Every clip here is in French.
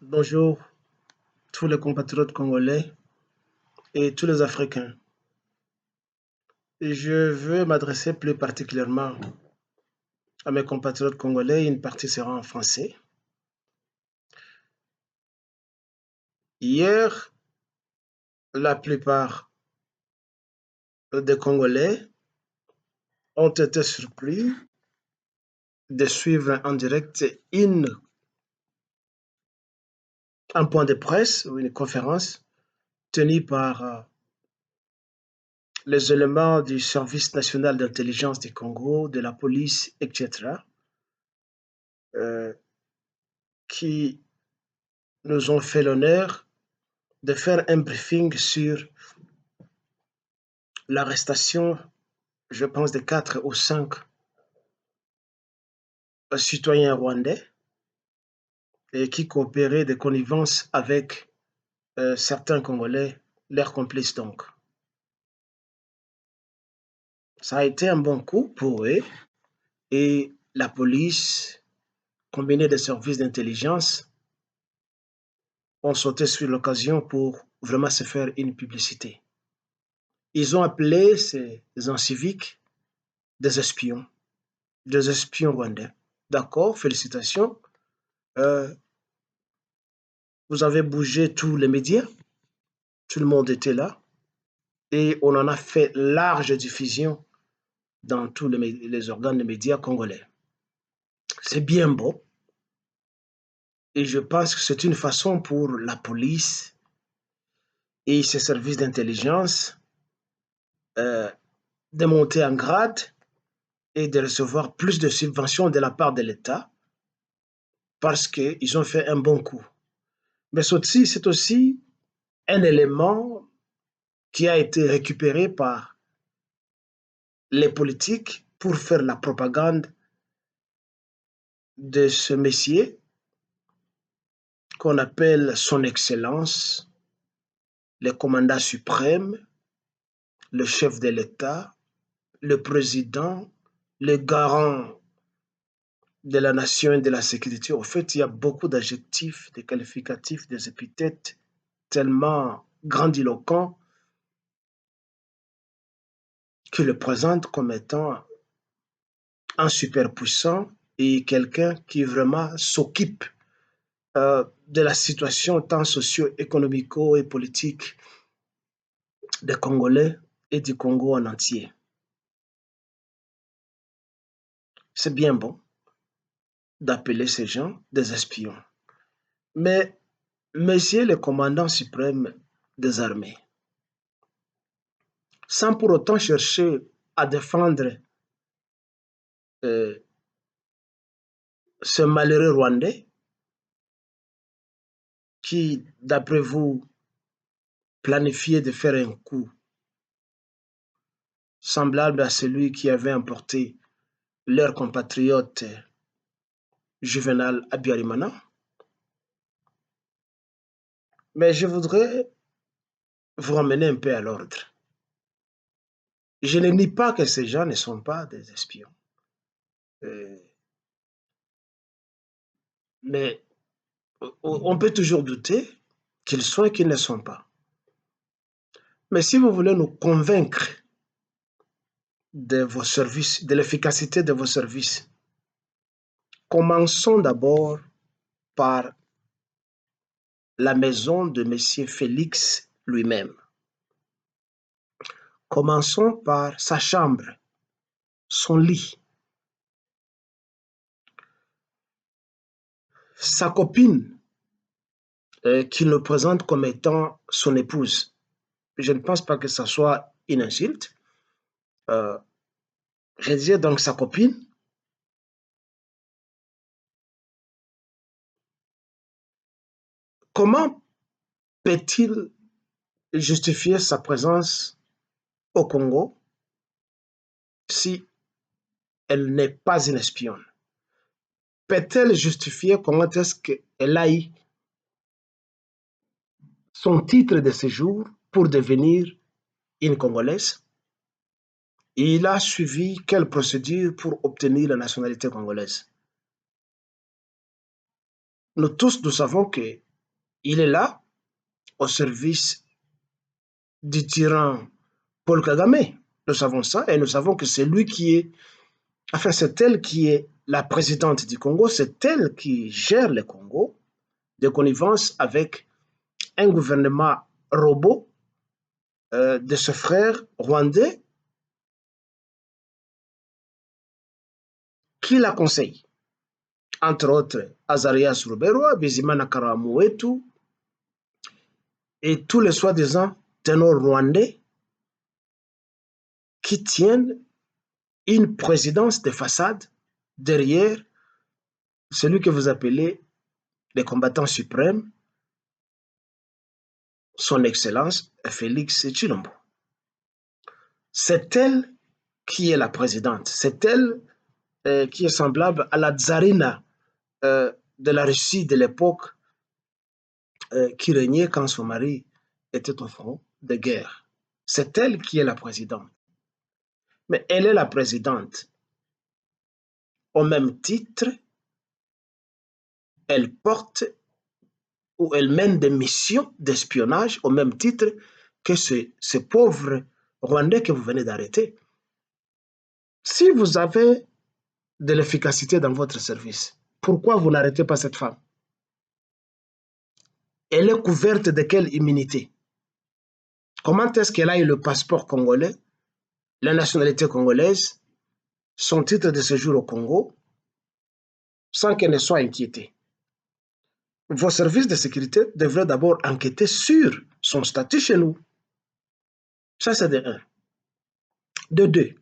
Bonjour tous les compatriotes congolais et tous les Africains. Je veux m'adresser plus particulièrement à mes compatriotes congolais, une partie sera en français. Hier, la plupart des Congolais ont été surpris de suivre en direct un point de presse ou une conférence tenue par les éléments du Service national d'intelligence du Congo, de la police, etc., euh, qui nous ont fait l'honneur de faire un briefing sur l'arrestation, je pense, de 4 ou 5 citoyens rwandais et qui coopéraient de connivence avec certains Congolais, leurs complices donc. Ça a été un bon coup pour eux et la police, combinée des services d'intelligence, ont sauté sur l'occasion pour vraiment se faire une publicité. Ils ont appelé ces inciviques des espions rwandais. D'accord, félicitations. Euh, Vous avez bougé tous les médias, tout le monde était là, et on en a fait large diffusion dans tous les organes de médias congolais. C'est bien beau, et je pense que c'est une façon pour la police et ses services d'intelligence euh, de monter en grade et de recevoir plus de subventions de la part de l'État parce qu'ils ont fait un bon coup. Mais c'est aussi un élément qui a été récupéré par les politiques pour faire la propagande de ce messier qu'on appelle Son Excellence, le commandant suprême, le chef de l'État, le président, le garant de la nation et de la sécurité. Au fait, il y a beaucoup d'adjectifs, des qualificatifs, des épithètes tellement grandiloquents qui le présentent comme étant un superpuissant et quelqu'un qui vraiment s'occupe de la situation tant socio-économico et politique des Congolais et du Congo en entier. C'est bien bon d'appeler ces gens des espions. Mais, monsieur le commandant suprême des armées, sans pour autant chercher à défendre euh, ce malheureux Rwandais qui, d'après vous, planifiait de faire un coup semblable à celui qui avait emporté leur compatriote Juvenal Abiyarimana. Mais je voudrais vous ramener un peu à l'ordre. Je ne nie pas que ces gens ne sont pas des espions. Euh, mais on peut toujours douter qu'ils soient et qu'ils ne sont pas. Mais si vous voulez nous convaincre de vos services, de l'efficacité de vos services, commençons d'abord par la maison de M. Félix lui-même. Commençons par sa chambre, son lit. Sa copine, qu'il le présente comme étant son épouse. Je ne pense pas que ça soit une insulte. Euh, je disais donc sa copine. Comment peut-il justifier sa présence au Congo si elle n'est pas une espionne? Peut-elle justifier comment est-ce qu'elle a eu son titre de séjour pour devenir une Congolaise? Et il a suivi quelle procédure pour obtenir la nationalité congolaise? Nous tous, nous savons que Il est là au service du tyran Paul Kagame. Nous savons ça et nous savons que c'est lui qui est, enfin c'est elle qui est la présidente du Congo, c'est elle qui gère le Congo de connivence avec un gouvernement robot de ce frère rwandais qui la conseille. Entre autres, Azarias Ruberwa, Bizimana Karamuetu et tous les soi-disant ténors rwandais qui tiennent une présidence de façade derrière celui que vous appelez le combattant suprême, son Excellence Félix Tshilombo. C'est elle qui est la présidente. C'est elle qui est semblable à la tsarina de la Russie de l'époque qui régnait quand son mari était au front de guerre. C'est elle qui est la présidente. Mais elle est la présidente au même titre, elle porte ou elle mène des missions d'espionnage au même titre que ce pauvre Rwandais que vous venez d'arrêter. Si vous avez de l'efficacité dans votre service, pourquoi vous n'arrêtez pas cette femme? Elle est couverte de quelle immunité? Comment est-ce qu'elle a eu le passeport congolais, la nationalité congolaise, son titre de séjour au Congo, sans qu'elle ne soit inquiétée? Vos services de sécurité devraient d'abord enquêter sur son statut chez nous. Ça, c'est de un. De deux,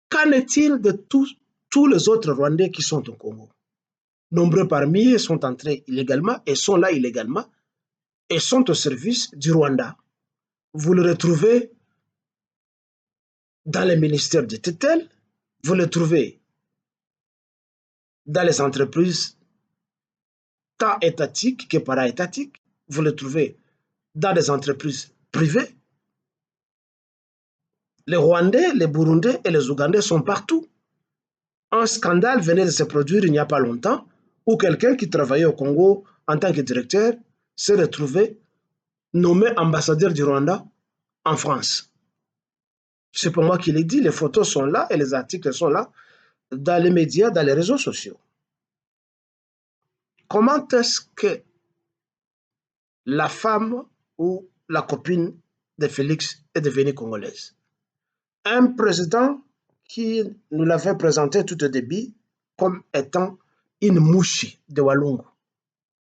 qu'en est-il de tous les autres Rwandais qui sont au Congo? Nombreux parmi eux sont entrés illégalement et sont là illégalement et sont au service du Rwanda. Vous le retrouvez dans les ministères de tutelle, vous le trouvez dans les entreprises tant étatiques que para-étatiques, vous le trouvez dans les entreprises privées. Les Rwandais, les Burundais et les Ougandais sont partout. Un scandale venait de se produire il n'y a pas longtemps où quelqu'un qui travaillait au Congo en tant que directeur s'est retrouvé nommé ambassadeur du Rwanda en France. C'est pour moi qui l'ai dit, les photos sont là et les articles sont là dans les médias, dans les réseaux sociaux. Comment est-ce que la femme ou la copine de Félix est devenue congolaise? Un président qui nous l'avait présenté tout au début comme étant une mouche de Walungu.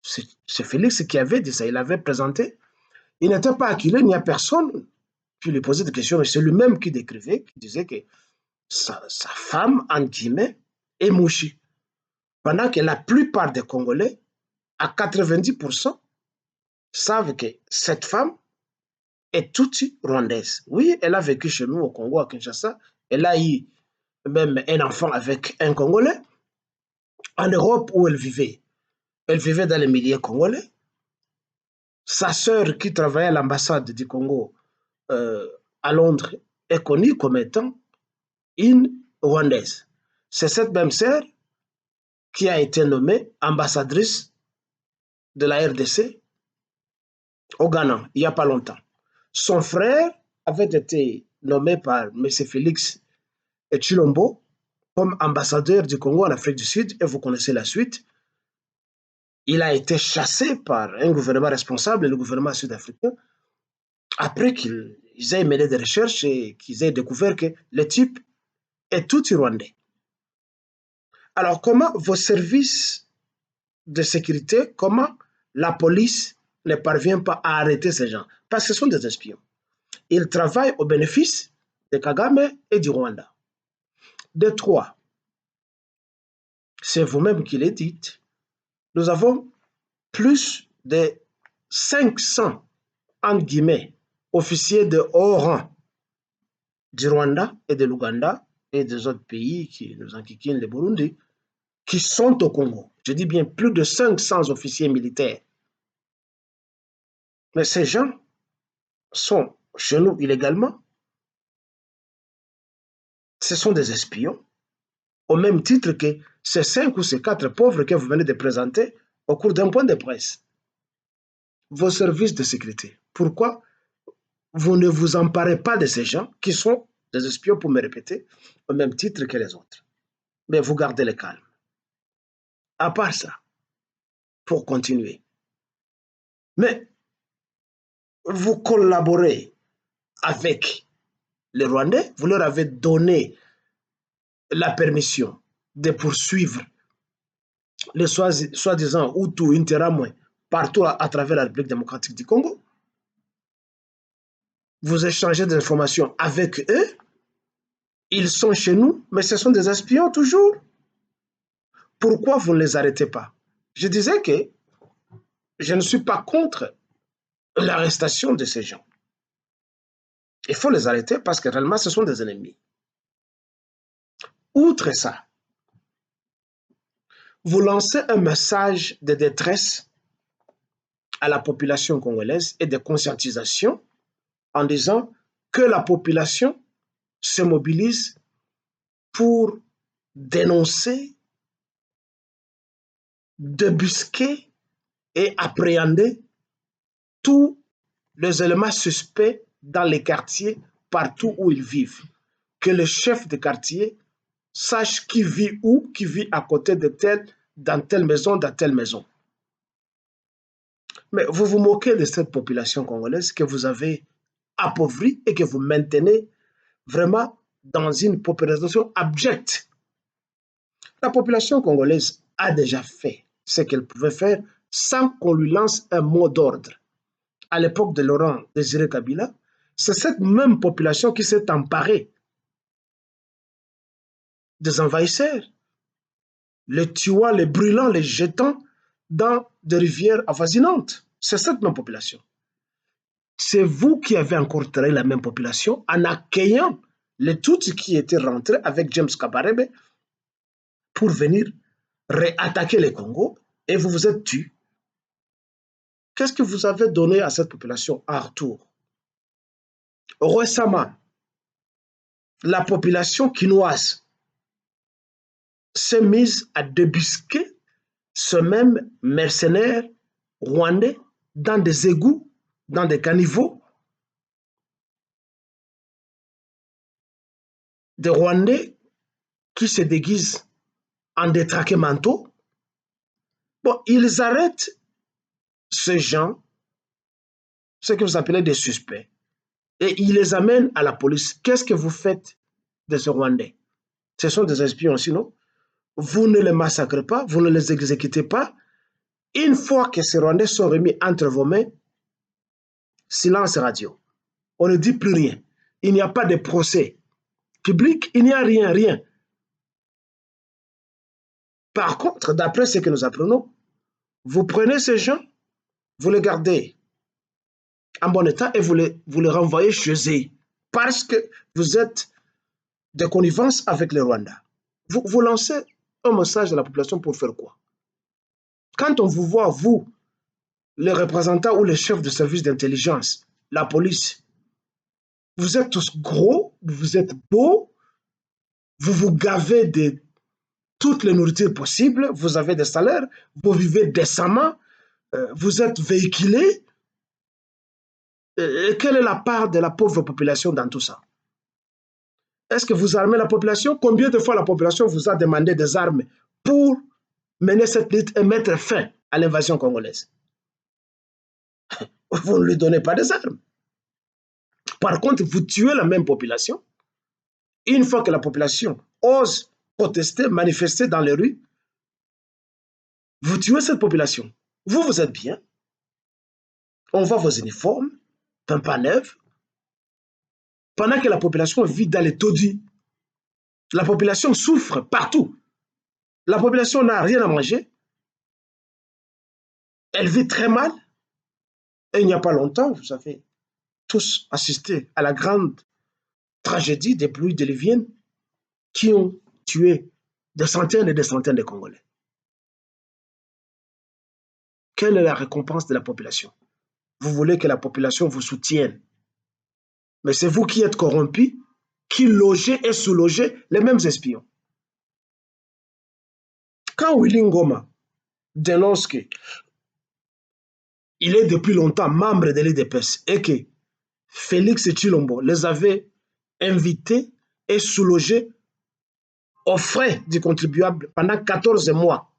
C'est Félix qui avait dit ça, il avait présenté. Il n'était pas acculé, il n'y a personne qui lui posait des questions, mais c'est lui-même qui décrivait, qui disait que sa femme, en guillemets, est mouchi. Pendant que la plupart des Congolais, à 90%, savent que cette femme est toute rwandaise. Oui, elle a vécu chez nous au Congo, à Kinshasa. Elle a eu même un enfant avec un Congolais. En Europe où elle vivait dans les milieux congolais. Sa sœur qui travaillait à l'ambassade du Congo à Londres est connue comme étant une Rwandaise. C'est cette même sœur qui a été nommée ambassadrice de la RDC au Ghana il n'y a pas longtemps. Son frère avait été nommé par M. Félix Tshilombo comme ambassadeur du Congo en Afrique du Sud, et vous connaissez la suite. Il a été chassé par un gouvernement responsable, le gouvernement sud-africain, après qu'ils aient mené des recherches et qu'ils aient découvert que le type est tout rwandais. Alors, comment vos services de sécurité, comment la police ne parvient pas à arrêter ces gens? Parce que ce sont des espions. Ils travaillent au bénéfice de Kagame et du Rwanda. De trois, c'est vous-même qui le dites, nous avons plus de 500, entre guillemets, officiers de haut rang du Rwanda et de l'Ouganda et des autres pays qui nous enquiquinent, le Burundi, qui sont au Congo. Je dis bien plus de 500 officiers militaires. Mais ces gens sont chez nous illégalement. Ce sont des espions, au même titre que ces 5 ou ces 4 pauvres que vous venez de présenter au cours d'un point de presse, vos services de sécurité, pourquoi vous ne vous emparez pas de ces gens qui sont des espions, pour me répéter, au même titre que les autres? Mais vous gardez le calme. À part ça, pour continuer. Mais vous collaborez avec les Rwandais, vous leur avez donné la permission de poursuivre les soi-disant Hutus, Interahamwe partout à travers la République démocratique du Congo. Vous échangez des informations avec eux. Ils sont chez nous, mais ce sont des espions toujours. Pourquoi vous ne les arrêtez pas? Je disais que je ne suis pas contre l'arrestation de ces gens. Il faut les arrêter parce que réellement, ce sont des ennemis. Outre ça, vous lancez un message de détresse à la population congolaise et de conscientisation en disant que la population se mobilise pour dénoncer, débusquer et appréhender tous les éléments suspects dans les quartiers partout où ils vivent. Que le chef de quartier sache qui vit où, qui vit à côté de tel, dans telle maison, dans telle maison. Mais vous vous moquez de cette population congolaise que vous avez appauvrie et que vous maintenez vraiment dans une population abjecte. La population congolaise a déjà fait ce qu'elle pouvait faire sans qu'on lui lance un mot d'ordre. À l'époque de Laurent Désiré Kabila, c'est cette même population qui s'est emparée des envahisseurs, les tuant, les brûlant, les jetant dans des rivières avoisinantes. C'est cette même population. C'est vous qui avez encore trahi la même population en accueillant les Tutsis qui étaient rentrés avec James Kabarebe pour venir réattaquer le Congo et vous vous êtes tués. Qu'est-ce que vous avez donné à cette population en retour? Récemment, la population quinoise s'est mise à débusquer ce même mercenaire rwandais dans des égouts, dans des caniveaux. Des Rwandais qui se déguisent en détraqués manteaux. Bon, ils arrêtent ces gens, ce que vous appelez des suspects, et ils les amènent à la police. Qu'est-ce que vous faites de ces Rwandais? Ce sont des espions aussi, non? Vous ne les massacrez pas, vous ne les exécutez pas. Une fois que ces Rwandais sont remis entre vos mains, silence radio. On ne dit plus rien. Il n'y a pas de procès public, il n'y a rien, rien. Par contre, d'après ce que nous apprenons, vous prenez ces gens, vous les gardez en bon état et vous les renvoyez chez eux parce que vous êtes de connivence avec les Rwandais. Vous lancez un message à la population pour faire quoi? Quand on vous voit, vous, les représentants ou les chefs de service d'intelligence, la police, vous êtes tous gros, vous êtes beaux, vous vous gavez de toutes les nourritures possibles, vous avez des salaires, vous vivez décemment, vous êtes véhiculés. Et quelle est la part de la pauvre population dans tout ça? Est-ce que vous armez la population? Combien de fois la population vous a demandé des armes pour mener cette lutte et mettre fin à l'invasion congolaise? Vous ne lui donnez pas des armes. Par contre, vous tuez la même population. Une fois que la population ose protester, manifester dans les rues, vous tuez cette population. Vous, vous êtes bien. On voit vos uniformes, pas neufs. Pendant que la population vit dans les taudis, la population souffre partout. La population n'a rien à manger. Elle vit très mal. Et il n'y a pas longtemps, vous avez tous assisté à la grande tragédie des pluies diluviennes qui ont tué des centaines et des centaines de Congolais. Quelle est la récompense de la population? Vous voulez que la population vous soutienne. Mais c'est vous qui êtes corrompus, qui logez et sous-logez les mêmes espions. Quand Willy Ngoma, dénonce qu'il est depuis longtemps membre de l'IDPS et que Félix Tshilombo les avait invités et sous-logés aux frais du contribuable pendant 14 mois.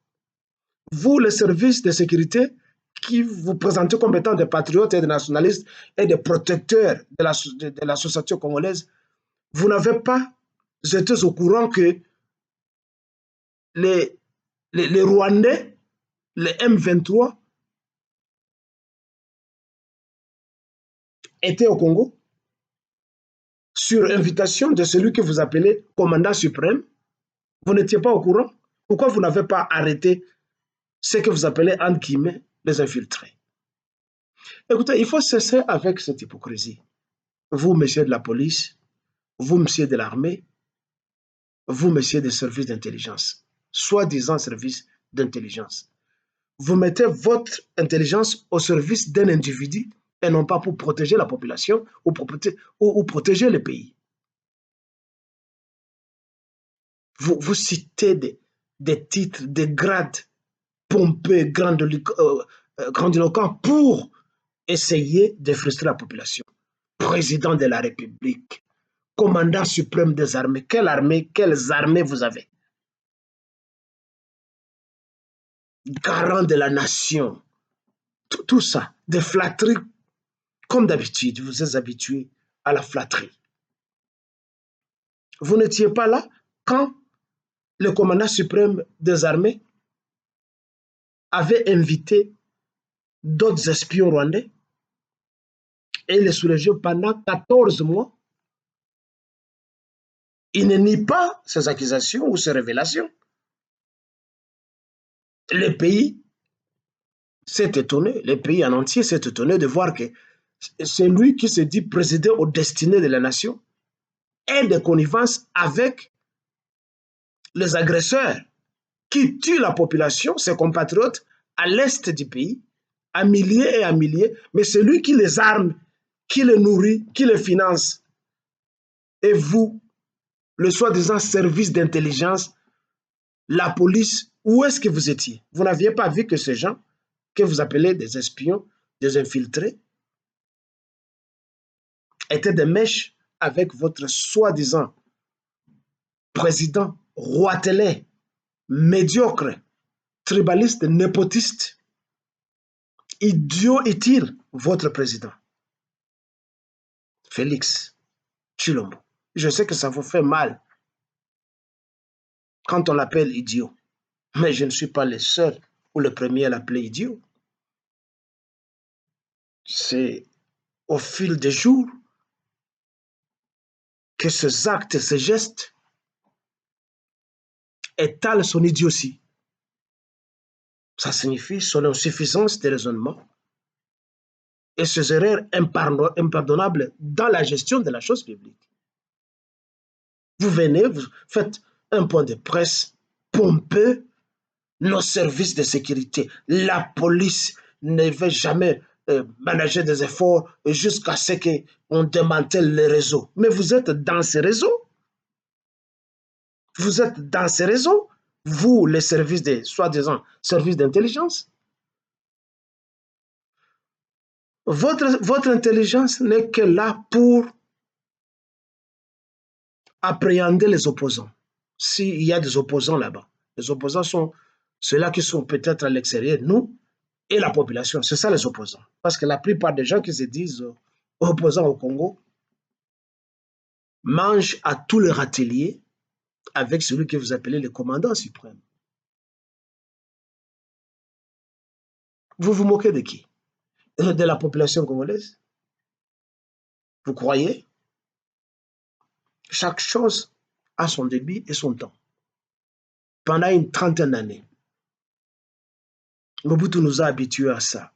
Vous, les services de sécurité, qui vous présentez comme étant des patriotes et des nationalistes et des protecteurs de la société congolaise, vous n'avez pas été au courant que les Rwandais, les M23, étaient au Congo sur invitation de celui que vous appelez commandant suprême. Vous n'étiez pas au courant? Pourquoi vous n'avez pas arrêté ce que vous appelez, entre guillemets, les infiltrés? Écoutez, il faut cesser avec cette hypocrisie. Vous, messieurs de la police, vous, messieurs de l'armée, vous, messieurs des services d'intelligence, soi-disant services d'intelligence, vous mettez votre intelligence au service d'un individu et non pas pour protéger la population ou protéger le pays. Vous citez des titres, des grades pompeux, grandiloquents pour essayer de frustrer la population. Président de la République, commandant suprême des armées. Quelles armées vous avez? Garant de la nation. Tout ça, des flatteries. Comme d'habitude, vous êtes habitués à la flatterie. Vous n'étiez pas là quand le commandant suprême des armées avait invité d'autres espions rwandais et les soulagé pendant 14 mois. Il ne nie pas ces accusations ou ces révélations. Le pays s'est étonné, le pays en entier s'est étonné de voir que c'est lui qui se dit président aux destinées de la nation et de connivence avec les agresseurs qui tuent la population, ses compatriotes, à l'est du pays, à milliers et à milliers, mais c'est lui qui les arme, qui les nourrit, qui les finance. Et vous, le soi-disant service d'intelligence, la police, où est-ce que vous étiez? Vous n'aviez pas vu que ces gens, que vous appelez des espions, des infiltrés, étaient des mèches avec votre soi-disant président roitelet, médiocre, tribaliste, népotiste, idiot est-il, votre président, Félix Tshilombo. Je sais que ça vous fait mal quand on l'appelle idiot, mais je ne suis pas le seul ou le premier à l'appeler idiot. C'est au fil des jours que ces actes, ces gestes étalent son idiotie. Ça signifie son insuffisance de raisonnement et ses erreurs impardonnables dans la gestion de la chose publique. Vous venez, vous faites un point de presse pompeux, nos services de sécurité, la police ne veut jamais manager des efforts jusqu'à ce qu'on démantèle les réseaux. Mais vous êtes dans ces réseaux. Vous êtes dans ces réseaux, vous, les services de, soi-disant, services d'intelligence. Votre intelligence n'est que là pour appréhender les opposants. S'il y a des opposants là-bas, les opposants sont ceux-là qui sont peut-être à l'extérieur, nous et la population. C'est ça les opposants. Parce que la plupart des gens qui se disent opposants au Congo mangent à tous les râteliers avec celui que vous appelez le commandant suprême. Vous vous moquez de qui? De la population congolaise? Vous croyez? Chaque chose a son début et son temps. Pendant une trentaine d'années, Mobutu nous a habitués à ça.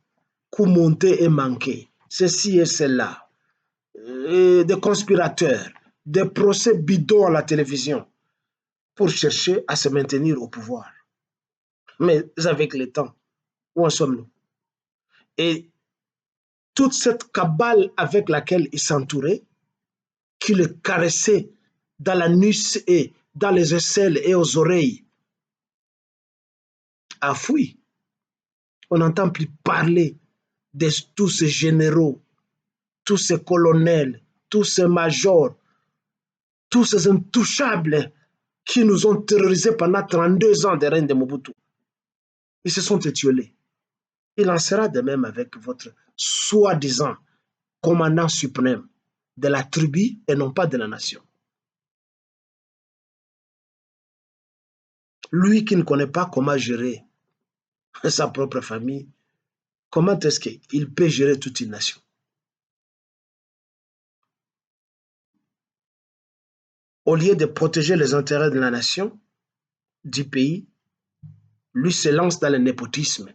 Coup monté et manqué, ceci et cela, des conspirateurs, des procès bidons à la télévision pour chercher à se maintenir au pouvoir. Mais avec le temps, où en sommes-nous? Et toute cette cabale avec laquelle il s'entourait, qui le caressait dans la nuque et dans les aisselles et aux oreilles, a fui. On n'entend plus parler de tous ces généraux, tous ces colonels, tous ces majors, tous ces intouchables qui nous ont terrorisés pendant 32 ans de règne de Mobutu. Ils se sont étiolés. Il en sera de même avec votre soi-disant commandant suprême de la tribu et non pas de la nation. Lui qui ne connaît pas comment gérer sa propre famille, comment est-ce qu'il peut gérer toute une nation? Au lieu de protéger les intérêts de la nation, du pays, lui se lance dans le népotisme.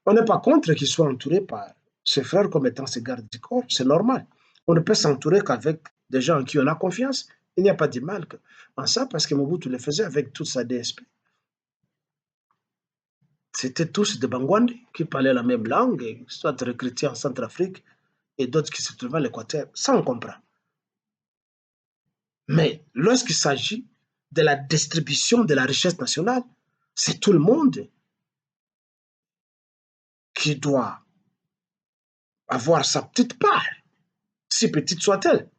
On n'est pas contre qu'il soit entouré par ses frères comme étant ses gardes du corps, c'est normal. On ne peut s'entourer qu'avec des gens en qui on a confiance. Il n'y a pas de mal en ça parce que Mobutu le faisait avec toute sa DSP. C'était tous des Bangwandi qui parlaient la même langue, soit recrutés en Centrafrique et d'autres qui se trouvaient à l'Équateur. Ça, on comprend. Mais lorsqu'il s'agit de la distribution de la richesse nationale, c'est tout le monde qui doit avoir sa petite part, si petite soit-elle,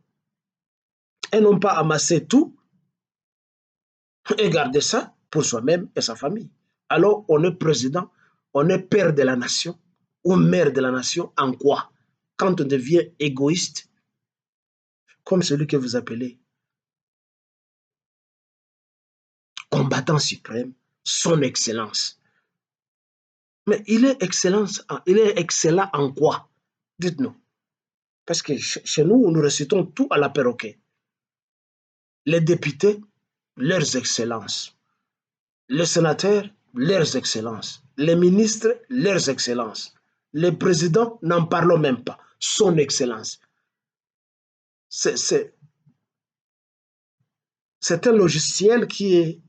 et non pas amasser tout et garder ça pour soi-même et sa famille. Alors, on est président, on est père de la nation ou mère de la nation en quoi? Quand on devient égoïste, comme celui que vous appelez combattant suprême, son excellence. Mais il est excellent en quoi? Dites-nous. Parce que chez nous, nous récitons tout à la perroquet. Les députés, leurs excellences. Les sénateurs, leurs excellences. Les ministres, leurs excellences. Les présidents, n'en parlons même pas. Son excellence. C'est un logiciel qui est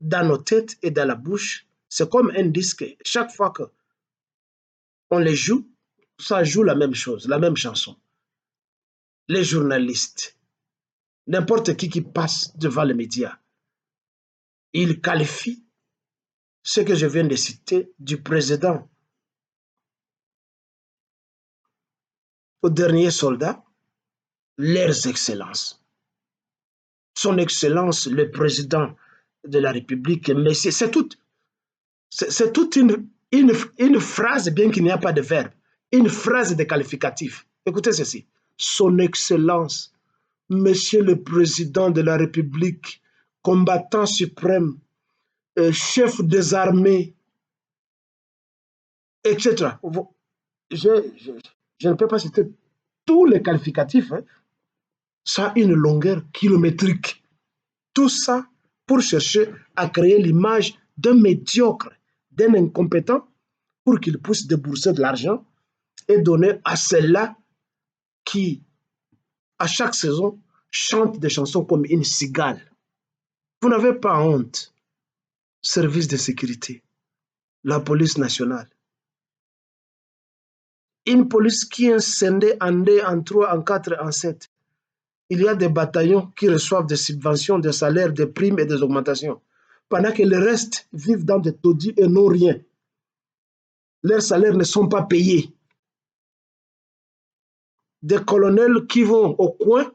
dans nos têtes et dans la bouche. C'est comme un disque. Chaque fois qu'on les joue, ça joue la même chose, la même chanson. Les journalistes, n'importe qui passe devant les médias, il qualifie ce que je viens de citer du président au dernier soldat, leurs excellences. Son Excellence, le président de la République, mais c'est toute une phrase, bien qu'il n'y a pas de verbe, une phrase de qualificatif. Écoutez ceci. Son Excellence, Monsieur le Président de la République, combattant suprême, chef des armées, etc. Je ne peux pas citer tous les qualificatifs. Hein. Ça a une longueur kilométrique. Tout ça pour chercher à créer l'image d'un médiocre, d'un incompétent, pour qu'il puisse débourser de l'argent et donner à ceux-là qui, à chaque saison, chantent des chansons comme une cigale. Vous n'avez pas honte. Service de sécurité, la police nationale. Une police qui est scindée en 2, en 3, en 4, en 7. Il y a des bataillons qui reçoivent des subventions, des salaires, des primes et des augmentations, pendant que le reste vivent dans des taudis et n'ont rien. Leurs salaires ne sont pas payés. Des colonels qui vont au coin,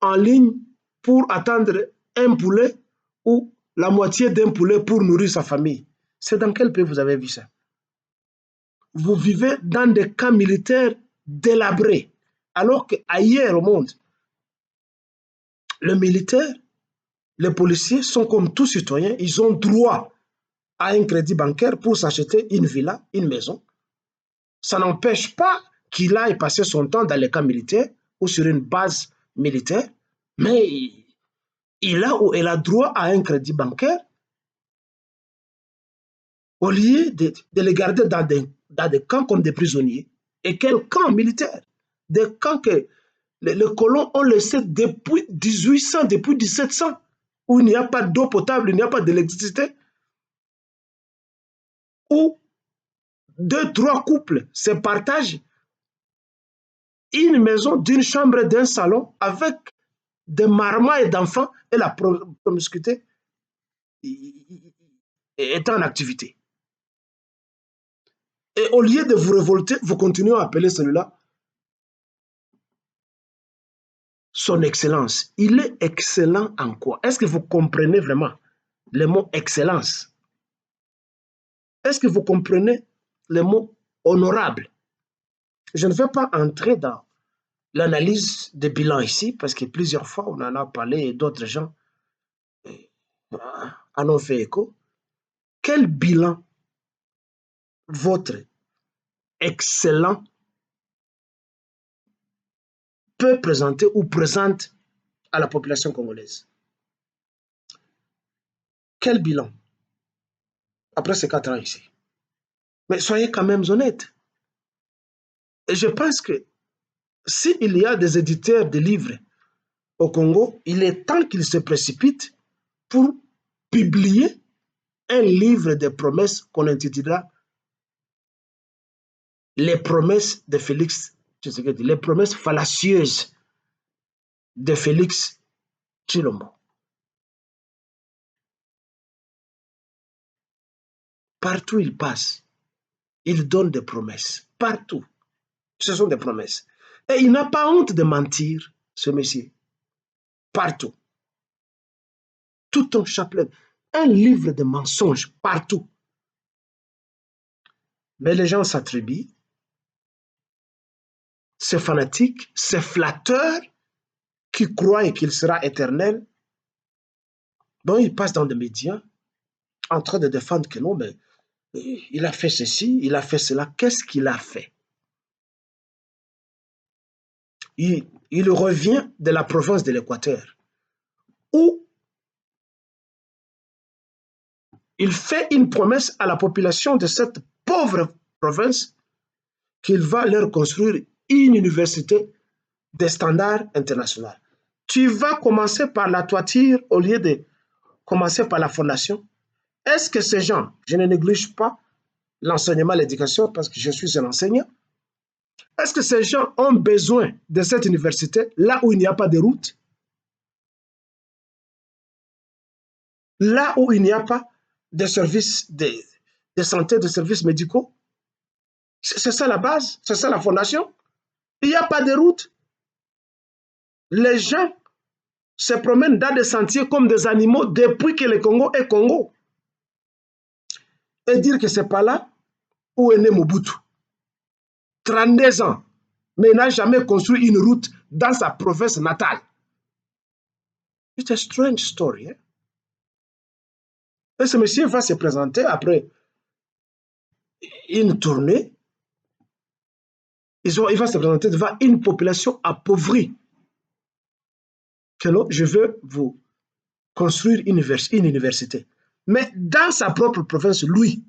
en ligne, pour attendre un poulet ou la moitié d'un poulet pour nourrir sa famille. C'est dans quel pays vous avez vu ça? Vous vivez dans des camps militaires délabrés, alors qu'ailleurs au monde, les militaires, les policiers sont comme tous citoyens, ils ont droit à un crédit bancaire pour s'acheter une villa, une maison. Ça n'empêche pas qu'il aille passer son temps dans les camps militaires ou sur une base militaire, mais il a droit à un crédit bancaire au lieu de les garder dans des camps comme des prisonniers. Et quel camp militaire? Des camps que les colons ont laissés depuis 1800, depuis 1700, où il n'y a pas d'eau potable, il n'y a pas d'électricité, où 2, 3 couples se partagent une maison d'une chambre et d'un salon avec des marmots d'enfants et la promiscuité est en activité. Et au lieu de vous révolter, vous continuez à appeler celui-là son excellence. Il est excellent en quoi? Est-ce que vous comprenez vraiment le mot excellence? Est-ce que vous comprenez le mot honorable? Je ne vais pas entrer dans l'analyse des bilans ici, parce que plusieurs fois on en a parlé et d'autres gens en ont fait écho. Quel bilan votre excellent peut présenter ou présente à la population congolaise? Quel bilan après ces 4 ans ici? Mais soyez quand même honnêtes. Et je pense que s'il y a des éditeurs de livres au Congo, il est temps qu'ils se précipitent pour publier un livre de promesses qu'on intitulera Les promesses de Félix Tshisekedi, les promesses fallacieuses de Félix Tshilombo. Partout où il passe, il donne des promesses. Partout. Ce sont des promesses. Et il n'a pas honte de mentir, ce monsieur. Partout. Tout un chapelet. Un livre de mensonges, partout. Mais les gens s'attribuent, ces fanatiques, ces flatteurs qui croient qu'il sera éternel. Bon, ils passent dans des médias en train de défendre que non, mais il a fait ceci, il a fait cela. Qu'est-ce qu'il a fait? Il revient de la province de l'Équateur, où il fait une promesse à la population de cette pauvre province qu'il va leur construire une université de standard international. Tu vas commencer par la toiture au lieu de commencer par la fondation. Est-ce que ces gens, je ne néglige pas l'enseignement, l'éducation, parce que je suis un enseignant, est-ce que ces gens ont besoin de cette université là où il n'y a pas de route, là où il n'y a pas de services de santé, de services médicaux? C'est ça la base, c'est ça la fondation. Il n'y a pas de route. Les gens se promènent dans des sentiers comme des animaux depuis que le Congo est Congo. Et dire que ce n'est pas là où est né Mobutu. 32 ans, mais il n'a jamais construit une route dans sa province natale. It's a strange story. Hein? Et ce monsieur va se présenter après une tournée. Il va se présenter devant une population appauvrie. Que non, je veux vous construire une université. Mais dans sa propre province, lui,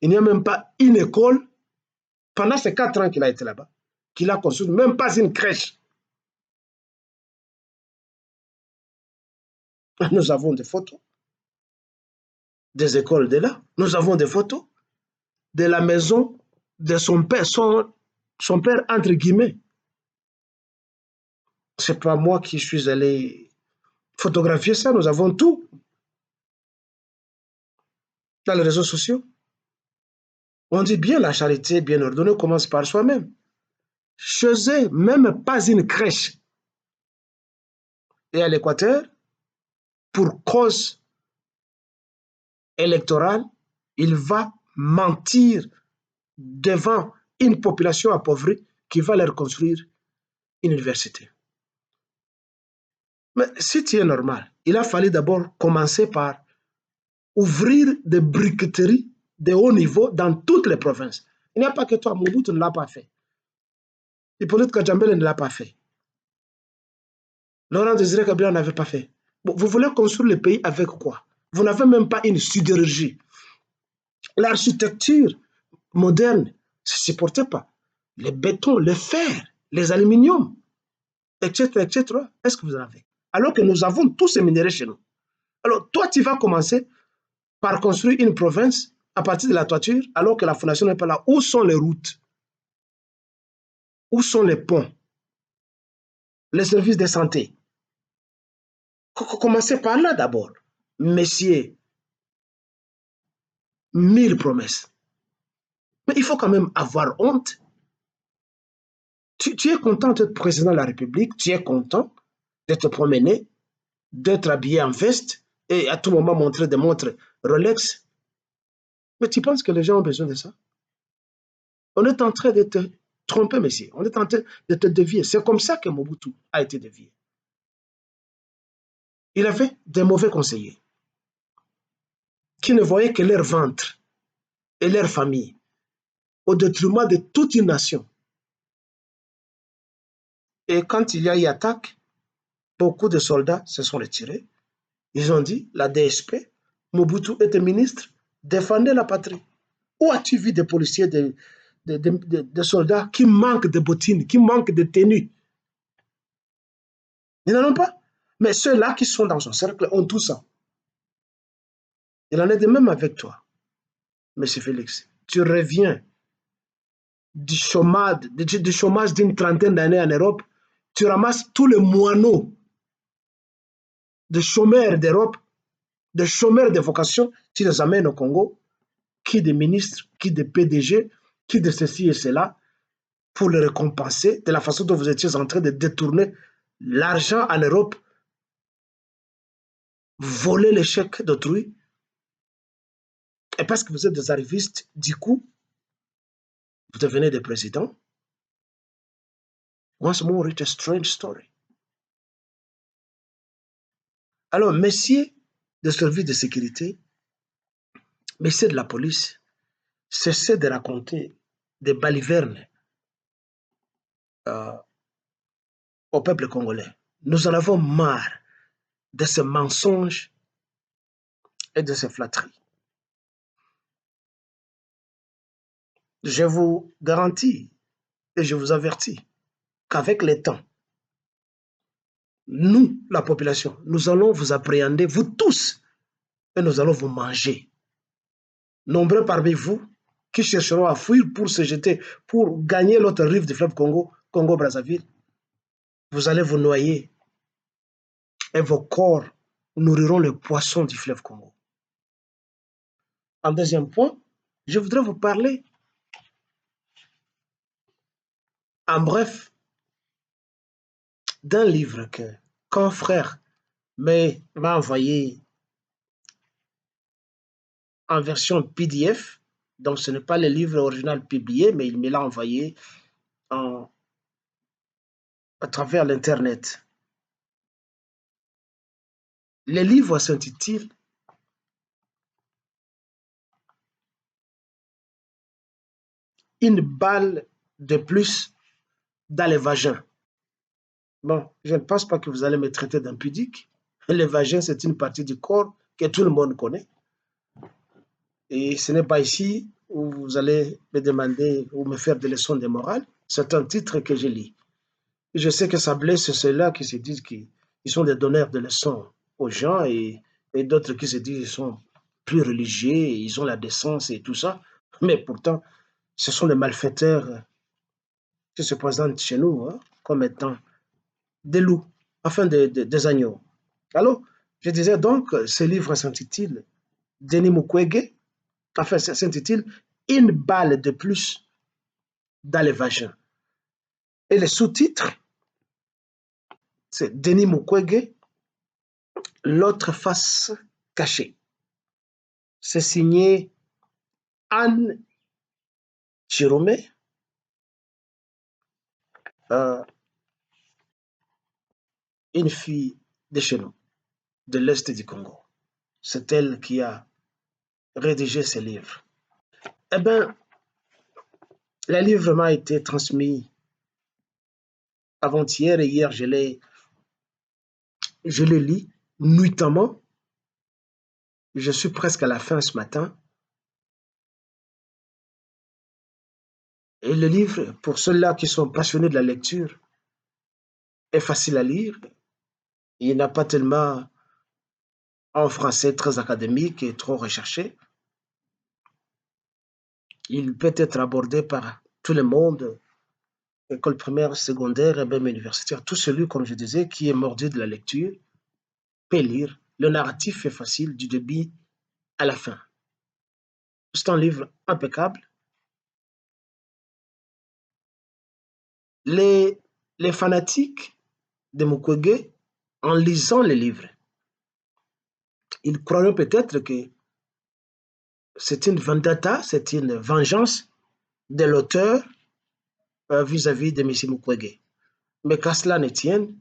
il n'y a même pas une école pendant ces 4 ans qu'il a été là-bas, qu'il a construit, même pas une crèche. Nous avons des photos des écoles de là. Nous avons des photos de la maison de son père, son père entre guillemets. C'est pas moi qui suis allé photographier ça, nous avons tout dans les réseaux sociaux. On dit bien la charité bien ordonnée commence par soi-même. Chez eux, même pas une crèche. Et à l'Équateur, pour cause électorale, il va mentir devant une population appauvrie qui va leur construire une université. Mais si tu es normal, il a fallu d'abord commencer par ouvrir des briqueteries de haut niveau dans toutes les provinces. Il n'y a pas que toi, Mobutu ne l'a pas fait. Hippolyte Kajambele ne l'a pas fait. Laurent Désiré Kabila n'avait pas fait. Bon, vous voulez construire le pays avec quoi? Vous n'avez même pas une sidérurgie. L'architecture moderne ne se supportait pas. Les bétons, le fer, les aluminiums, etc., etc. Est-ce que vous en avez? Alors que nous avons tous ces minéraux chez nous. Alors, toi, tu vas commencer par construire une province à partir de la toiture, alors que la fondation n'est pas là. Où sont les routes? Où sont les ponts? Les services de santé? Commencez par là d'abord. Messieurs 1000 promesses. Mais il faut quand même avoir honte. Tu es content d'être président de la République, tu es content d'être promené, d'être habillé en veste et à tout moment montrer des montres Rolex. Mais tu penses que les gens ont besoin de ça? On est en train de te tromper, monsieur. On est en train de te dévier. C'est comme ça que Mobutu a été dévié. Il avait des mauvais conseillers qui ne voyaient que leur ventre et leur famille au détriment de toute une nation. Et quand il y a eu attaque, beaucoup de soldats se sont retirés. Ils ont dit, la DSP, Mobutu était ministre, défendait la patrie. Où as-tu vu des policiers, des soldats qui manquent de bottines, qui manquent de tenues? Ils n'en ont pas. Mais ceux-là qui sont dans son cercle ont tout ça. Il en est de même avec toi, M. Félix. Tu reviens du chômage d'une trentaine d'années en Europe, tu ramasses tous les moineaux de chômeurs d'Europe, de chômeurs de vocation, tu les amènes au Congo, qui des ministres, qui des PDG, qui de ceci et cela, pour les récompenser de la façon dont vous étiez en train de détourner l'argent en Europe, voler les chèques d'autrui. Et parce que vous êtes des arrivistes, du coup, vous devenez des présidents. Once more, it's a strange story. Alors, messieurs de services de sécurité, messieurs de la police, cessez de raconter des balivernes euh, au peuple congolais. Nous en avons marre de ces mensonges et de ces flatteries. Je vous garantis et je vous avertis qu'avec le temps, nous, la population, nous allons vous appréhender, vous tous, et nous allons vous manger. Nombreux parmi vous qui chercheront à fuir pour se jeter, pour gagner l'autre rive du fleuve Congo, Congo-Brazzaville, vous allez vous noyer et vos corps nourriront les poissons du fleuve Congo. En deuxième point, je voudrais vous parler, en bref, d'un livre qu'un frère m'a envoyé en version PDF. Donc, ce n'est pas le livre original publié, mais il me l'a envoyé à travers l'Internet. Le livre s'intitule Une balle de plus dans le vagin. Bon, je ne pense pas que vous allez me traiter d'impudique. Le vagin, c'est une partie du corps que tout le monde connaît. Et ce n'est pas ici où vous allez me demander ou me faire des leçons de morale. C'est un titre que je lis. Et je sais que ça blesse ceux-là qui se disent qu'ils sont des donneurs de leçons aux gens et d'autres qui se disent qu'ils sont plus religieux, ils ont la décence et tout ça. Mais pourtant, ce sont des malfaiteurs qui se présentent chez nous comme étant des loups, enfin des agneaux. Alors, je disais donc, ce livre s'intitule Denis Mukwege, enfin, s'intitule Une balle de plus dans les vagins. Et le sous-titre, c'est Denis Mukwege, L'autre face cachée. C'est signé Anne Chirome, euh, une fille de chez nous, de l'Est du Congo. C'est elle qui a rédigé ce livre. Eh bien, le livre m'a été transmis avant-hier et hier, je l'ai lu nuitamment. Je suis presque à la fin ce matin. Et le livre, pour ceux-là qui sont passionnés de la lecture, est facile à lire. Il n'a pas tellement un français très académique et trop recherché. Il peut être abordé par tout le monde, école primaire, secondaire et même universitaire. Tout celui, comme je disais, qui est mordu de la lecture peut lire. Le narratif est facile du début à la fin. C'est un livre impeccable. Les, les fanatiques de Mukwege, en lisant les livres, ils croiront peut-être que c'est une vendetta, c'est une vengeance de l'auteur vis-à-vis de M. Mukwege. Mais qu'à cela ne tienne,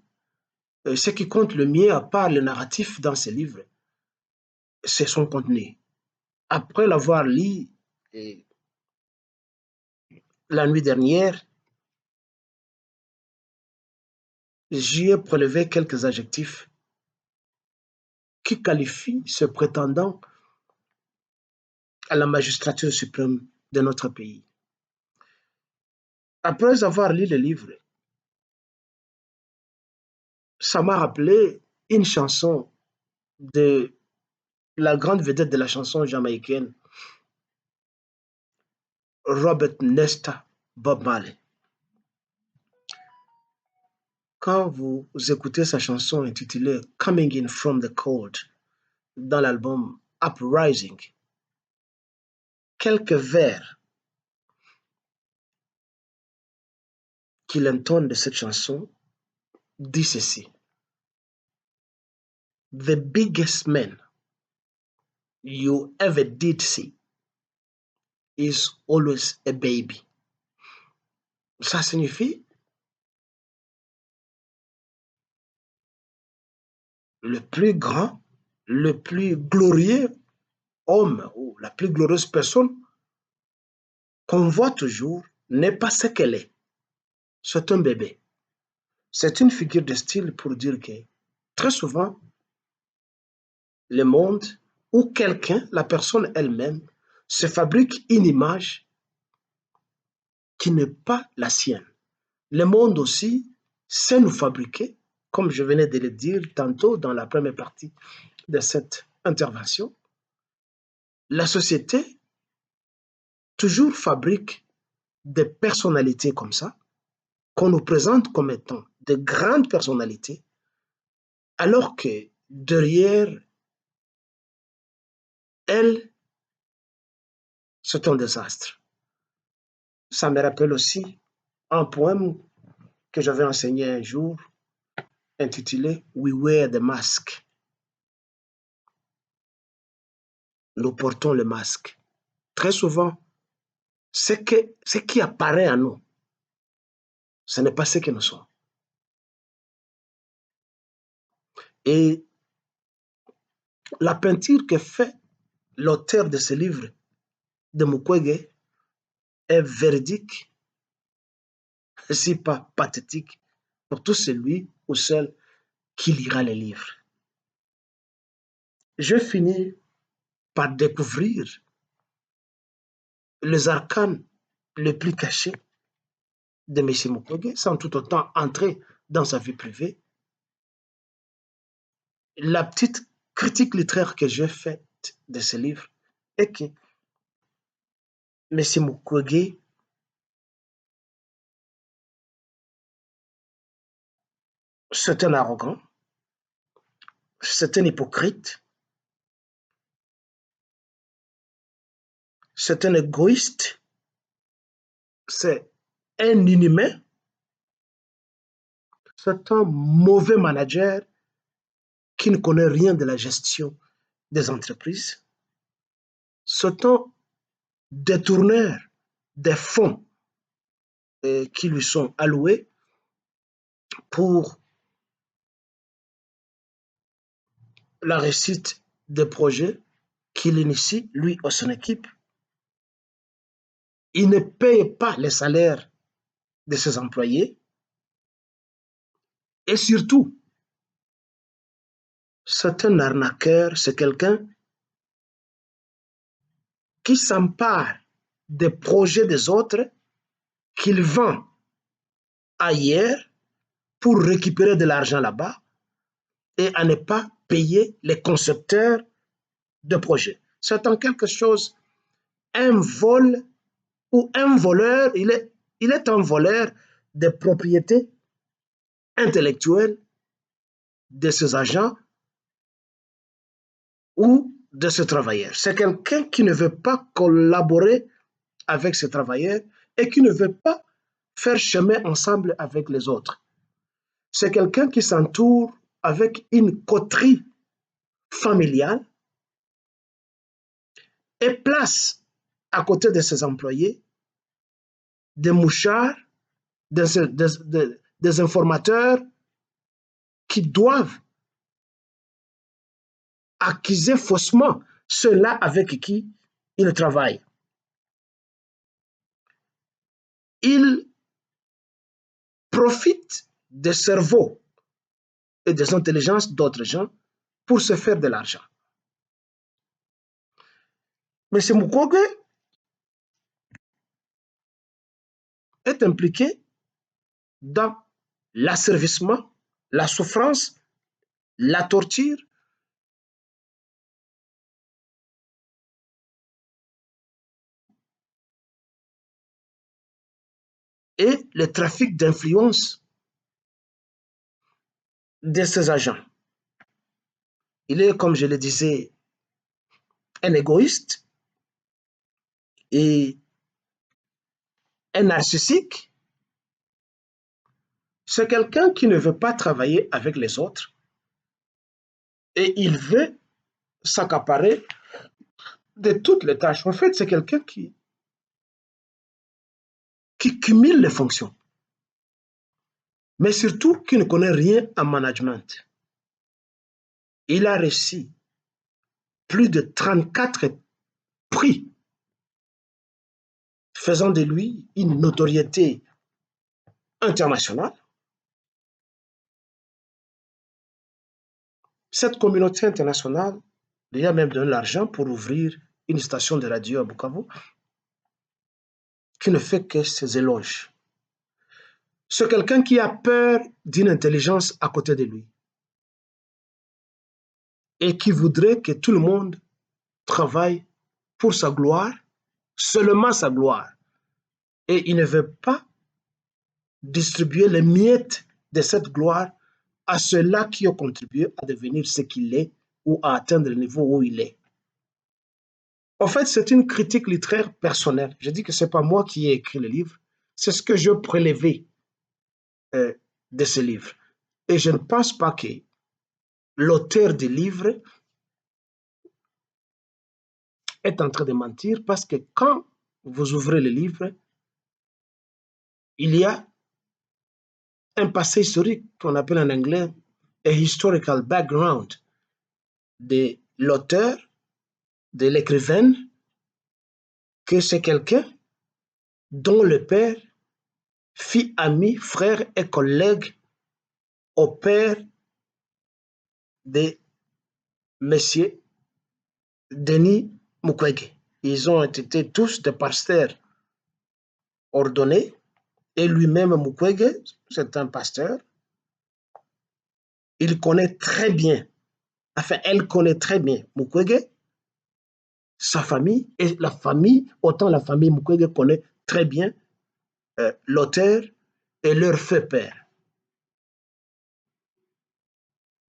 ce qui compte le mieux, à part le narratif dans ces livres, c'est son contenu. Après l'avoir lu la nuit dernière, j'y ai prélevé quelques adjectifs qui qualifient ce prétendant à la magistrature suprême de notre pays. Après avoir lu le livre, ça m'a rappelé une chanson de la grande vedette de la chanson jamaïcaine, Robert Nesta Bob Marley. Quand vous écoutez sa chanson intitulée Coming In From The Cold dans l'album Uprising, quelques vers qu'il intonne de cette chanson disent ceci. The biggest man you ever did see is always a baby. Ça signifie le plus grand, le plus glorieux homme ou la plus glorieuse personne qu'on voit toujours n'est pas ce qu'elle est. C'est un bébé. C'est une figure de style pour dire que très souvent, le monde ou quelqu'un, la personne elle-même, se fabrique une image qui n'est pas la sienne. Le monde aussi sait nous fabriquer, comme je venais de le dire tantôt dans la première partie de cette intervention. La société toujours fabrique des personnalités comme ça, qu'on nous présente comme étant de grandes personnalités, alors que derrière elles, c'est un désastre. Ça me rappelle aussi un poème que j'avais enseigné un jour, intitulé We Wear the Mask. Nous portons le masque. Très souvent, ce qui apparaît à nous, ce n'est pas ce que nous sommes. Et la peinture que fait l'auteur de ce livre de Mukwege est véridique, si pas pathétique, pour tout celui ou celle qui lira les livres. Je finis par découvrir les arcanes les plus cachés de M. Mukwege, sans tout autant entrer dans sa vie privée. La petite critique littéraire que j'ai faite de ce livre est que M. Mukwege c'est un arrogant, c'est un hypocrite, c'est un égoïste, c'est un inhumain, c'est un mauvais manager qui ne connaît rien de la gestion des entreprises, c'est un détourneur des fonds qui lui sont alloués pour la réussite des projets qu'il initie, lui ou son équipe. Il ne paye pas les salaires de ses employés et surtout, c'est un arnaqueur, c'est quelqu'un qui s'empare des projets des autres, qu'il vend ailleurs pour récupérer de l'argent là-bas et à ne pas payer les concepteurs de projets. C'est en quelque chose un vol ou un voleur, il est un voleur des propriétés intellectuelles de ses agents ou de ce travailleur. C'est quelqu'un qui ne veut pas collaborer avec ce travailleur et qui ne veut pas faire chemin ensemble avec les autres. C'est quelqu'un qui s'entoure avec une coterie familiale et place à côté de ses employés des mouchards, des informateurs qui doivent accuser faussement ceux-là avec qui il travaille. Il profite des cerveaux et des intelligences d'autres gens pour se faire de l'argent. Mais M. Mukwege est impliqué dans l'asservissement, la souffrance, la torture, et le trafic d'influence de ses agents. Il est, comme je le disais, un égoïste et un narcissique. C'est quelqu'un qui ne veut pas travailler avec les autres et il veut s'accaparer de toutes les tâches. En fait, c'est quelqu'un qui cumule les fonctions, mais surtout qui ne connaît rien en management. Il a reçu plus de 34 prix, faisant de lui une notoriété internationale. Cette communauté internationale lui a même donné l'argent pour ouvrir une station de radio à Bukavu qui ne fait que ses éloges. C'est quelqu'un qui a peur d'une intelligence à côté de lui et qui voudrait que tout le monde travaille pour sa gloire, seulement sa gloire. Et il ne veut pas distribuer les miettes de cette gloire à ceux-là qui ont contribué à devenir ce qu'il est ou à atteindre le niveau où il est. En fait, c'est une critique littéraire personnelle. Je dis que ce n'est pas moi qui ai écrit le livre, c'est ce que je prélevé de ce livre. Et je ne pense pas que l'auteur du livre est en train de mentir parce que quand vous ouvrez le livre, il y a un passé historique qu'on appelle en anglais a historical background de l'auteur, de l'écrivaine, que c'est quelqu'un dont le père fit ami, frère et collègue au père de M. Denis Mukwege. Ils ont été tous des pasteurs ordonnés et lui-même Mukwege, c'est un pasteur. Il connaît très bien, enfin elle connaît très bien Mukwege, sa famille et la famille, autant la famille Mukwege connaît très bien l'auteur et leur fait père.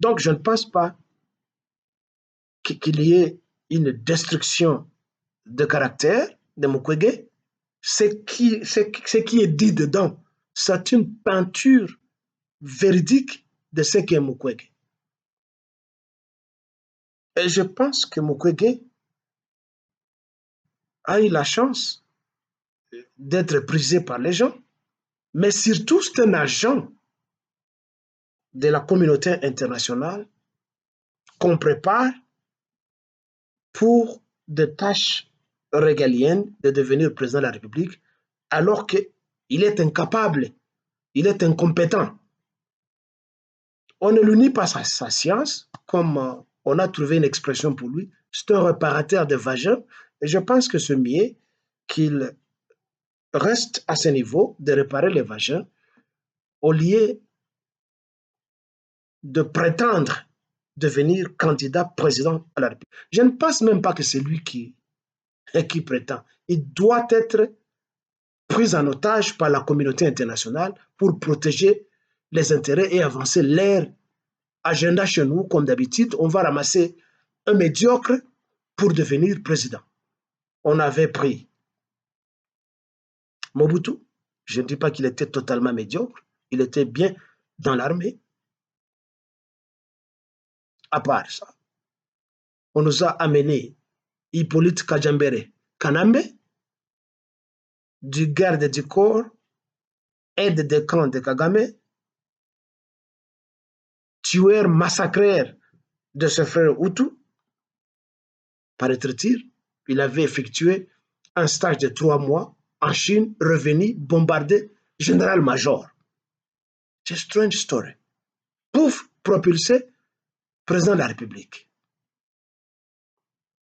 Donc je ne pense pas qu'il y ait une destruction de caractère de Mukwege. Ce qui est dit dedans, c'est une peinture véridique de ce qu'est Mukwege. Et je pense que Mukwege a eu la chance d'être prisé par les gens, mais surtout c'est un agent de la communauté internationale qu'on prépare pour des tâches régaliennes de devenir président de la République, alors qu'il est incapable, il est incompétent. On ne lui nie pas sa science, comme on a trouvé une expression pour lui, c'est un réparateur de vagins, et je pense que ce mieux qu'il reste à ce niveau de réparer les vagins au lieu de prétendre devenir candidat président à la République. Je ne pense même pas que c'est lui qui prétend. Il doit être pris en otage par la communauté internationale pour protéger les intérêts et avancer leur agenda chez nous. Comme d'habitude, on va ramasser un médiocre pour devenir président. On avait pris Mobutu. Je ne dis pas qu'il était totalement médiocre. Il était bien dans l'armée. À part ça, on nous a amené Hippolyte Kajambere Kanambe, du garde du corps, aide de camp de Kagame, tueur massacreur de ce frère Hutu, paraît-il. Il avait effectué un stage de 3 mois en Chine, revenu, bombardé, général-major. C'est une strange story. Pouf, propulsé, président de la République.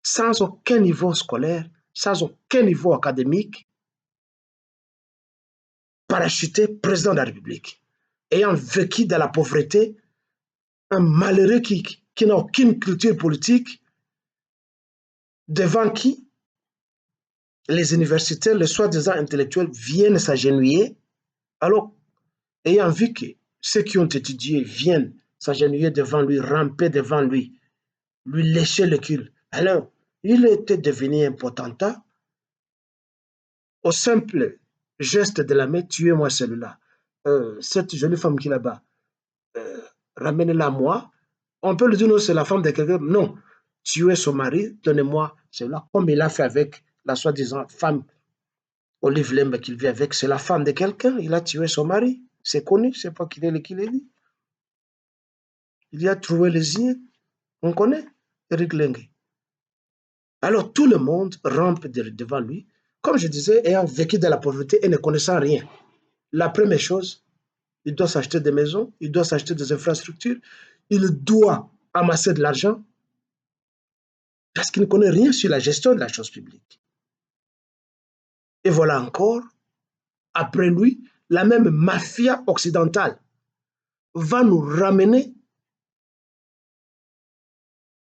Sans aucun niveau scolaire, sans aucun niveau académique, parachuté, président de la République. Ayant vécu dans la pauvreté, un malheureux qui n'a aucune culture politique, devant qui les universitaires, les soi-disant intellectuels viennent s'agenouiller, alors, ayant vu que ceux qui ont étudié viennent s'agenouiller devant lui, ramper devant lui, lui lécher le cul. Alors, il était devenu un potentat au simple geste de la main, tuez-moi celui-là. Cette jolie femme qui est là-bas, ramenez-la à moi. On peut lui dire non, c'est la femme de quelqu'un. Non, tuez son mari, donnez-moi celui-là, comme il a fait avec la soi-disant femme Olive Lembe qu'il vit avec, c'est la femme de quelqu'un, il a tué son mari. C'est connu, c'est pas qui l'a dit. Il y a trouvé les yeux, on connaît Eric Lengue. Alors tout le monde rampe devant lui, comme je disais, ayant vécu de la pauvreté et ne connaissant rien. La première chose, il doit s'acheter des maisons, il doit s'acheter des infrastructures, il doit amasser de l'argent parce qu'il ne connaît rien sur la gestion de la chose publique. Et voilà encore, après lui, la même mafia occidentale va nous ramener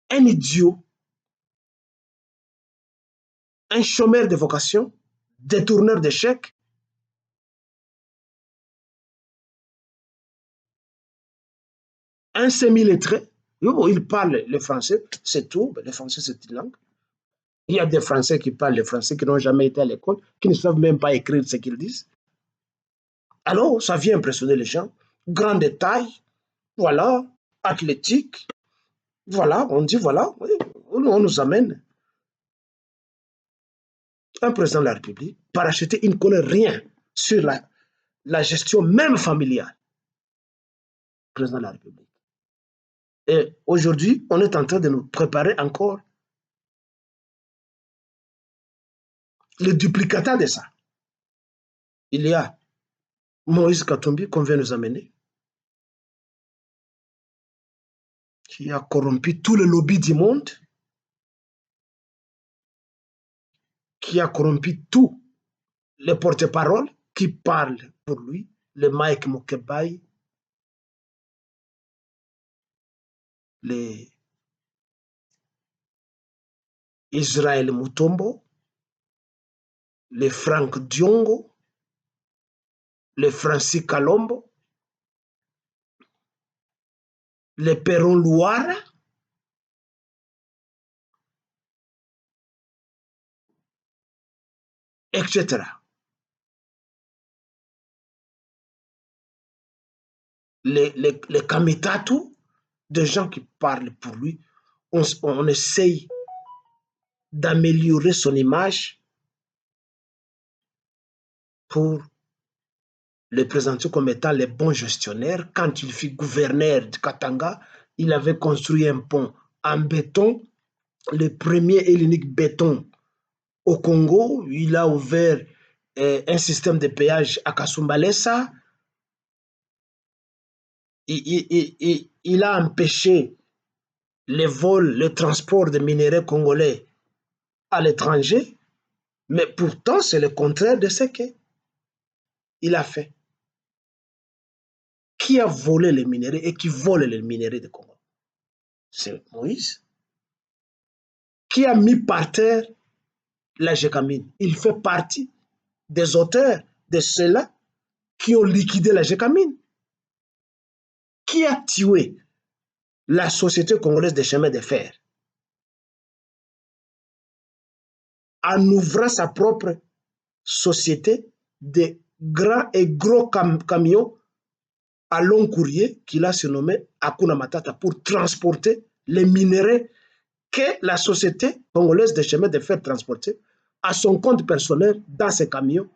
un idiot, un chômeur de vocation, détourneur de chèques, un semi-lettré. Il parle le français, c'est tout. Le français, c'est une langue. Il y a des Français qui parlent le français, qui n'ont jamais été à l'école, qui ne savent même pas écrire ce qu'ils disent. Alors, ça vient impressionner les gens. Grande taille, voilà, athlétique, voilà, on dit voilà, on nous amène un président de la République parachuté, il ne connaît rien sur la gestion même familiale. Président de la République. Et aujourd'hui, on est en train de nous préparer encore le duplicata de ça. Il y a Moïse Katumbi qu'on vient nous amener, qui a corrompu tout le lobby du monde, qui a corrompu tous les porte-paroles qui parlent pour lui, le Mike Mokebai, les Israël Mutombo, les Franck Diongo, les Francis Kalombo, les Perron Louara, etc. Les Kamitatu, des gens qui parlent pour lui, on essaye d'améliorer son image pour le présenter comme étant le bon gestionnaire. Quand il fut gouverneur de Katanga, il avait construit un pont en béton, le premier et l'unique béton au Congo. Il a ouvert un système de péage à Kasumbalesa. Il a empêché les vols, le transport de minerais congolais à l'étranger, mais pourtant c'est le contraire de ce qu'il a fait. Qui a volé les minéraux et qui vole les minéraux de Congo? C'est Moïse. Qui a mis par terre la Gécamine? Il fait partie des auteurs de ceux-là qui ont liquidé la Gécamine. Qui a tué la Société congolaise des chemins de fer? en ouvrant sa propre société de grands et gros camions à long courrier qu'il a surnommé Hakuna Matata pour transporter les minéraux que la société congolaise des chemins de fer transportait à son compte personnel dans ses camions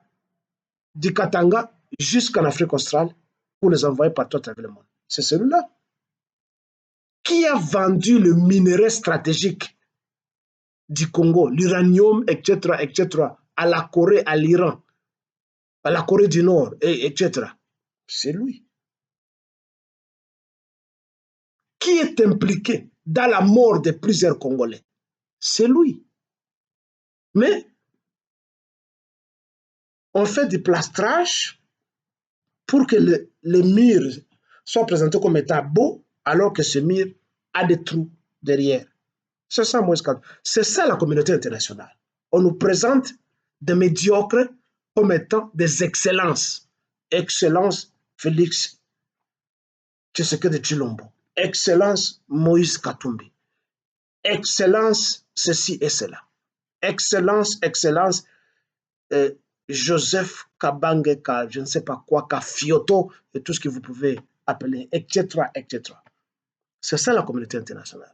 du Katanga jusqu'en Afrique australe pour les envoyer partout à travers le monde. C'est celui-là qui a vendu le minerai stratégique du Congo, l'uranium, etc., etc., à la Corée, à l'Iran, à la Corée du Nord, etc. C'est lui. Qui est impliqué dans la mort de plusieurs Congolais? C'est lui. Mais on fait du plastrage pour que le mur soit présenté comme étant beau, alors que ce mur a des trous derrière. C'est ça, Moïse Katumbi. C'est ça la communauté internationale. On nous présente des médiocres comme étant des excellences. Excellence Félix Tshisekedi Tshilombo. Excellence Moïse Katumbi. Excellence ceci et cela. Excellence, excellence Joseph Kabange, je ne sais pas quoi, Kafioto, et tout ce que vous pouvez appeler, etc., etc. C'est ça la communauté internationale.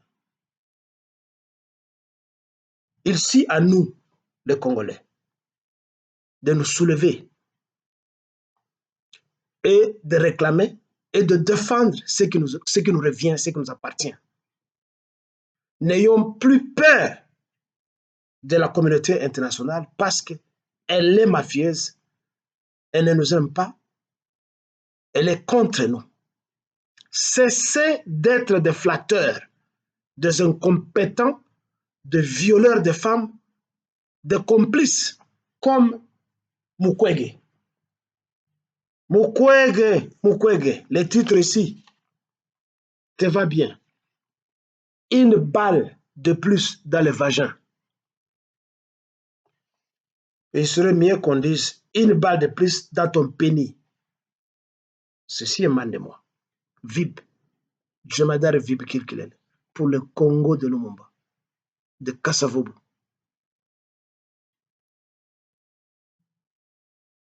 Ici, à nous, les Congolais, de nous soulever et de réclamer et de défendre ce qui nous revient, ce qui nous appartient. N'ayons plus peur de la communauté internationale parce qu'elle est mafieuse, elle ne nous aime pas, elle est contre nous. Cessez d'être des flatteurs, des incompétents, des violeurs de femmes, des complices comme Mukwege. Mukwege, les titres ici, te va bien. Une balle de plus dans le vagin. Et il serait mieux qu'on dise une balle de plus dans ton pénis. Ceci émane de moi. Vib. Jemadar Vib Kirkilel. Pour le Congo de Lumumba. De Kassavobu.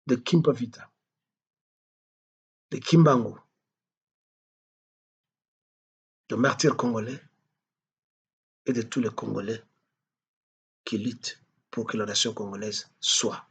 De Kimpavita. De Kimbangu. De martyrs congolais. Et de tous les Congolais qui luttent pour que la nation congolaise soit